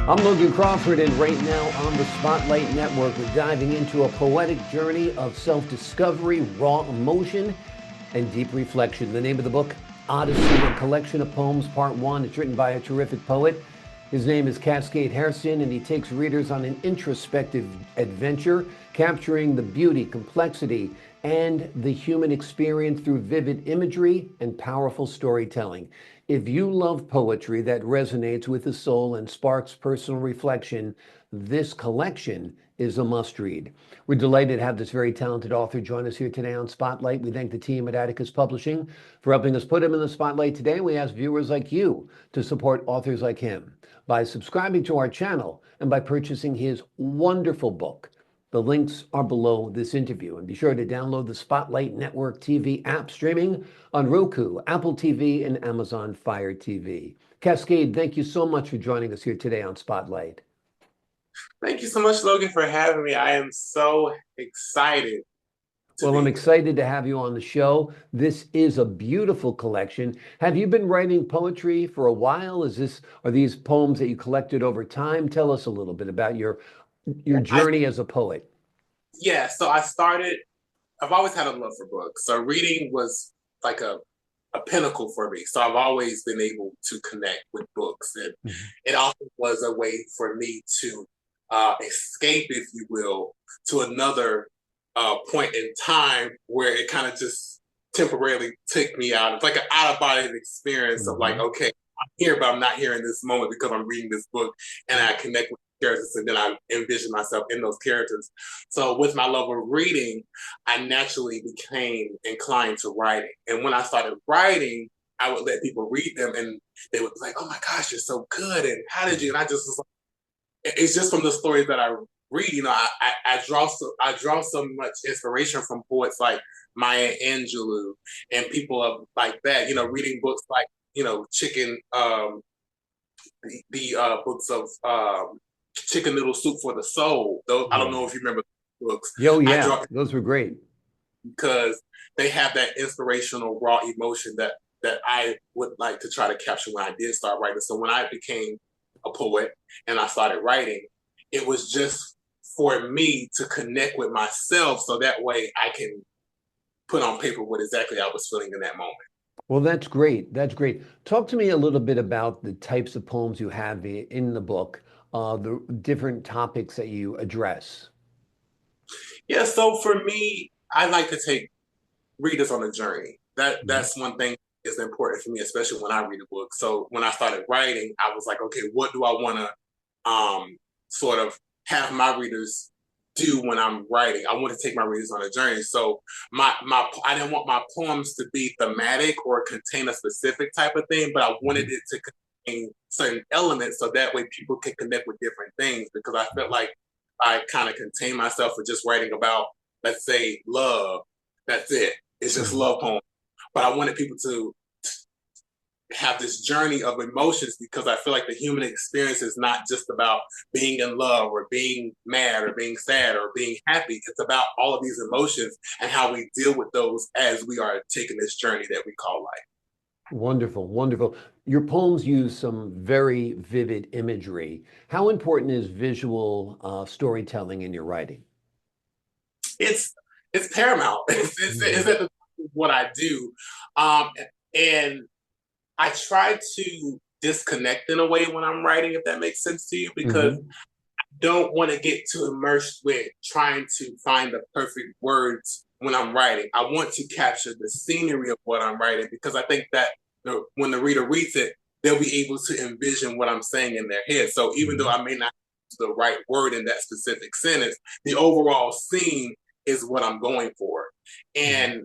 I'm Logan Crawford, and right now on the Spotlight Network, we're diving into a poetic journey of self-discovery, raw emotion, and deep reflection. The name of the book, Odyssey, a collection of poems, part one. It's written by a terrific poet. His name is Cascade Hairston, and he takes readers on an introspective adventure, capturing the beauty, complexity, and the human experience through vivid imagery and powerful storytelling. If you love poetry that resonates with the soul and sparks personal reflection, this collection is a must-read. We're delighted to have this very talented author join us here today on Spotlight. We thank the team at Atticus Publishing for helping us put him in the spotlight today. We ask viewers like you to support authors like him by subscribing to our channel and by purchasing his wonderful book. The links are below this interview, and be sure to download the Spotlight Network TV app streaming on Roku, Apple TV, and Amazon Fire TV. Cascade, thank you so much for joining us here today on Spotlight. Thank you so much, Logan, for having me. I am so excited. Well, I'm excited to have you on the show. This is a beautiful collection. Have you been writing poetry for a while? Are these poems that you collected over time? Tell us a little bit about your journey as a poet. Yeah, so I've always had a love for books. So reading was like a pinnacle for me. So I've always been able to connect with books. And it also was a way for me to escape, if you will, to another point in time where it kind of just temporarily took me out. It's like an out-of-body experience of like, okay, I'm here, but I'm not here in this moment because I'm reading this book and I connect with characters, and then I envision myself in those characters. So with my love of reading, I naturally became inclined to writing. And when I started writing, I would let people read them and they would be like, oh my gosh, you're so good. And how did you? And I just was like, it's just from the stories that I read. You know, I draw so much inspiration from poets like Maya Angelou and people like that. You know, reading books like, you know, the books of Chicken Noodle Soup for the Soul. Those, I don't know if you remember the books. Oh yeah, those were great because they have that inspirational raw emotion that I would like to try to capture when I did start writing. So when I became a poet and I started writing, it was just for me to connect with myself, so that way I can put on paper what exactly I was feeling in that moment. Well, that's great. That's great. Talk to me a little bit about the types of poems you have in the book, the different topics that you address. Yeah, so for me, I like to take readers on a journey. That's one thing is important for me, especially when I read a book. So when I started writing, I was like, okay, what do I want to sort of have my readers do when I'm writing? I want to take my readers on a journey. So I didn't want my poems to be thematic or contain a specific type of thing, but I wanted it to contain certain elements so that way people can connect with different things, because I felt like I kind of contained myself for just writing about, let's say, love. That's it. It's just love poems. But I wanted people to have this journey of emotions, because I feel like the human experience is not just about being in love or being mad or being sad or being happy. It's about all of these emotions and how we deal with those as we are taking this journey that we call life. Wonderful, wonderful. Your poems use some very vivid imagery. How important is visual storytelling in your writing? It's paramount. It's at the top of what I do. And I try to disconnect in a way when I'm writing, if that makes sense to you, because I don't want to get too immersed with trying to find the perfect words when I'm writing. I want to capture the scenery of what I'm writing, because I think that when the reader reads it, they'll be able to envision what I'm saying in their head. So even though I may not use the right word in that specific sentence, the overall scene is what I'm going for. And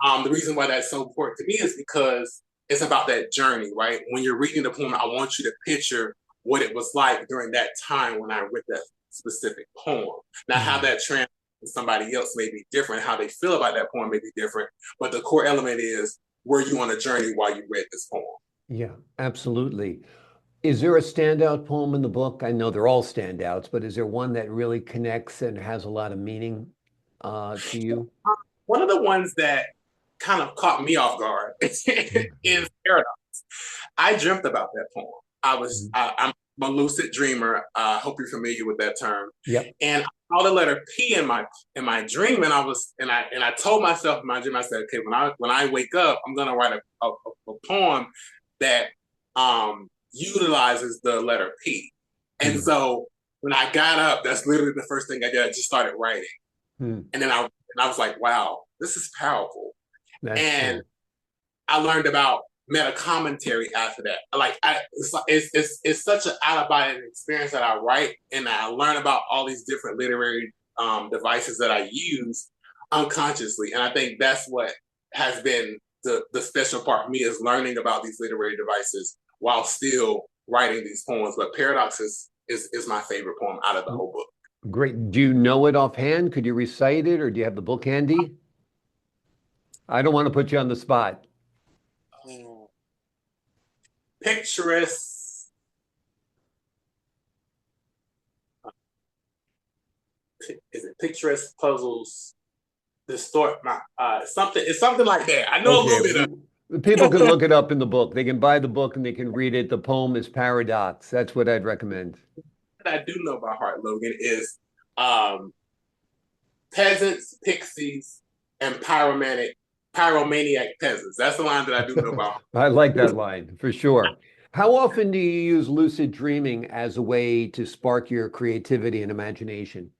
the reason why that's so important to me is because it's about that journey, right? When you're reading the poem, I want you to picture what it was like during that time when I read that specific poem. Now, how that translates to somebody else may be different. How they feel about that poem may be different. But the core element is, were you on a journey while you read this poem? Yeah, absolutely. Is there a standout poem in the book? I know they're all standouts, but is there one that really connects and has a lot of meaning to you? One of the ones that kind of caught me off guard is Paradox. I dreamt about that poem. I'm I'm a lucid dreamer. I hope you're familiar with that term. Yep. And I saw the letter P in my dream, and I told myself in my dream, I said, okay, when I wake up, I'm gonna write a poem that utilizes the letter P. And so when I got up, that's literally the first thing I did. I just started writing, and then I was like, wow, this is powerful. That's And cool. I learned about meta commentary after that. It's such an out of body experience that I write, and I learn about all these different literary devices that I use unconsciously. And I think that's what has been the special part for me, is learning about these literary devices while still writing these poems. But Paradox is my favorite poem out of the whole book. Great. Do you know it offhand? Could you recite it, or do you have the book handy? I don't want to put you on the spot. Picturesque. Is it picturesque puzzles distort my something? It's something like that. I know a Okay. little bit The people can look it up in the book. They can buy the book and they can read it. The poem is Paradox. That's what I'd recommend. that I do know by heart, Logan, is um, peasants, pixies, and pyromaniac peasants. That's the line that I do know by heart. I like that line for sure. How often do you use lucid dreaming as a way to spark your creativity and imagination?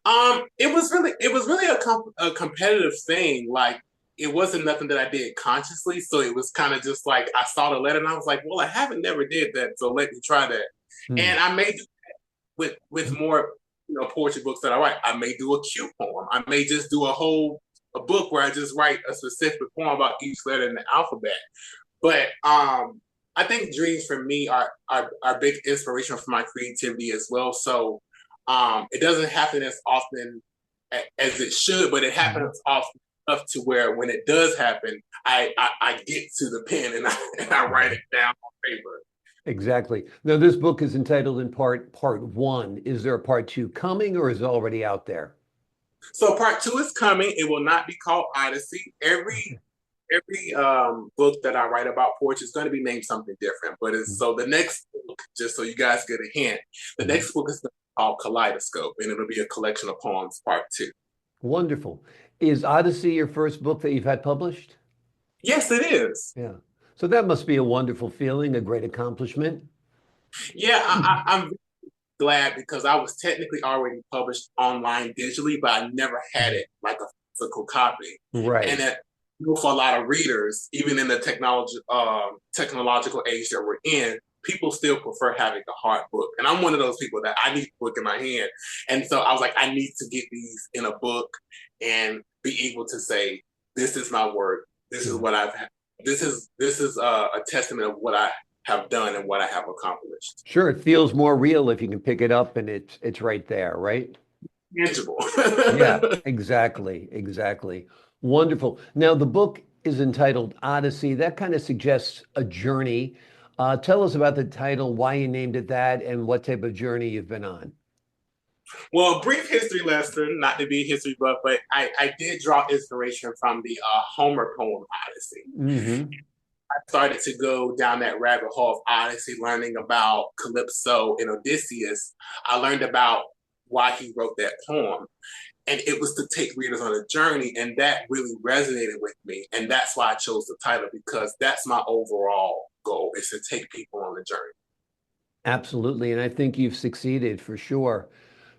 It was really a competitive thing. Like, it wasn't nothing that I did consciously. So it was kind of just like I saw the letter and I was like, well, I haven't never did that, so let me try that. Hmm. And I may do that with more poetry books that I write. I may do a cute poem. I may just do a book where I just write a specific poem about each letter in the alphabet. But I think dreams for me are big inspiration for my creativity as well. So it doesn't happen as often as it should, but it happens often enough to where when it does happen, I get to the pen and I write it down on paper. Exactly. Now, this book is entitled in part one. Is there a part two coming, or is it already out there? So part two is coming. It will not be called Odyssey. Okay. Every book that I write about poetry is going to be named something different. But so the next book, just so you guys get a hint, the Mhm. next book is called Kaleidoscope, and it'll be a collection of poems, part two. Wonderful. Is Odyssey your first book that you've had published? Yes, it is. Yeah. So that must be a wonderful feeling, a great accomplishment. Yeah, I'm glad because I was technically already published online digitally, but I never had it like a physical copy. And Right. that for a lot of readers, even in the technological age that we're in, people still prefer having a hard book. And I'm one of those people that I need a book in my hand. And so I was like, I need to get these in a book and be able to say, this is my work. This is Yeah. what I've had. This is a testament of what I have done and what I have accomplished. Sure, it feels more real if you can pick it up and it's right there, right? Tangible. Yeah, exactly, exactly. Wonderful. Now, the book is entitled Odyssey. That kind of suggests a journey. Tell us about the title, why you named it that, and what type of journey you've been on. Well, brief history lesson, not to be a history buff, but I did draw inspiration from the Homer poem Odyssey. Hmm. I started to go down that rabbit hole of Odyssey, learning about Calypso and Odysseus. I learned about why he wrote that poem. And it was to take readers on a journey. And that really resonated with me. And that's why I chose the title, because that's my overall goal, is to take people on the journey. Absolutely, and I think you've succeeded for sure.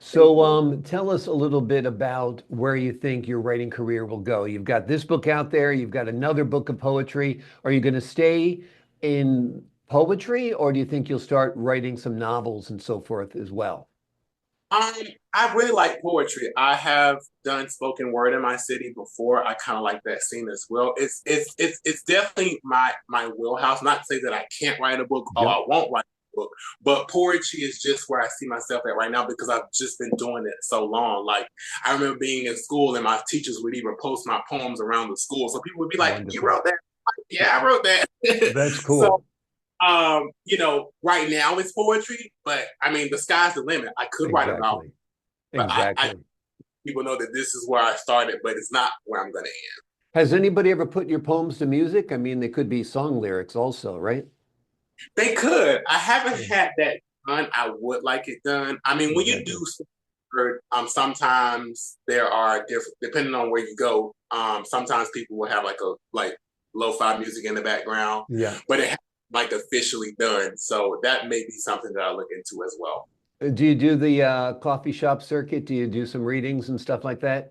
Thank So, you. tell us a little bit about where you think your writing career will go. You've got this book out there, you've got another book of poetry. Are you going to stay in poetry, or do you think you'll start writing some novels and so forth as well? Um, I really like poetry. I have done spoken word in my city before. I kind of like that scene as well. It's definitely my wheelhouse. Not to say that I can't write a book or Yep. I won't write a book, but poetry is just where I see myself at right now because I've just been doing it so long. Like, I remember being in school and my teachers would even post my poems around the school, so people would be like, "You Wonderful. wrote that?" Yeah, I wrote that. That's So cool. right now it's poetry, but I mean, the sky's the limit. I could write a novel, Exactly. but I Exactly. people know that this is where I started, but it's not where I'm going to end. Has anybody ever put your poems to music? I mean, they could be song lyrics also, right? They could. I haven't had that done. I would like it done. I mean, when you Exactly. do sometimes there are different depending on where you go. Sometimes people will have like lo-fi music in the background, Yeah. but it hasn't like officially done. So that may be something that I'll look into as well. Do you do the coffee shop circuit? Do you do some readings and stuff like that?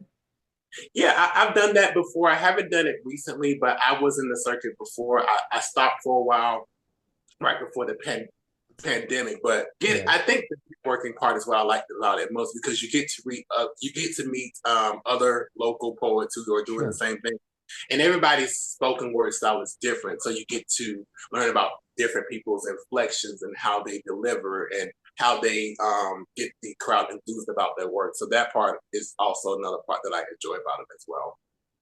Yeah, I've done that before. I haven't done it recently, but I was in the circuit before. I stopped for a while right before the pandemic. But Yeah, I think the working part is what I liked about it most because you get to you get to meet other local poets who are doing the sure. same thing, and everybody's spoken word style is different. So you get to learn about different people's inflections and how they deliver and how they get the crowd enthused about their work. So that part is also another part that I enjoy about it as well.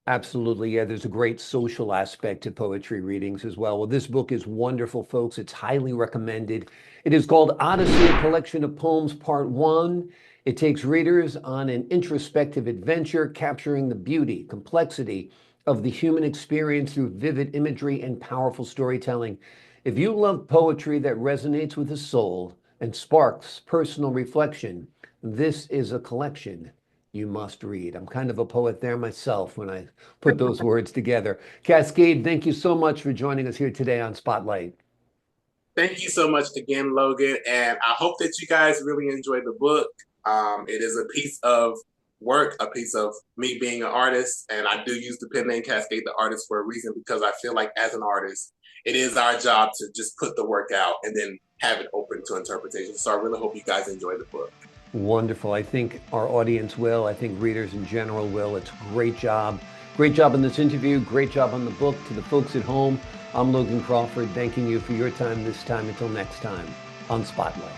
Absolutely. Yeah, there's a great social aspect to poetry readings as well. Well, this book is wonderful, folks. It's highly recommended. It is called Odyssey, a collection of poems, part one. It takes readers on an introspective adventure, capturing the beauty, complexity of the human experience through vivid imagery and powerful storytelling. If you love poetry that resonates with the soul and sparks personal reflection, this is a collection you must read. I'm kind of a poet there myself when I put those words together. Cascade, thank you so much for joining us here today on Spotlight. Thank you so much again, Logan. And I hope that you guys really enjoyed the book. It is a piece of work, a piece of me being an artist. And I do use the pen name Cascade the Artist for a reason because I feel like as an artist, it is our job to just put the work out and then have it open to interpretation. So I really hope you guys enjoy the book. Wonderful. I think our audience will. I think readers in general will. It's a great job. Great job on this interview. Great job on the book. To the folks at home, I'm Logan Crawford, thanking you for your time this time. Until next time on Spotlight.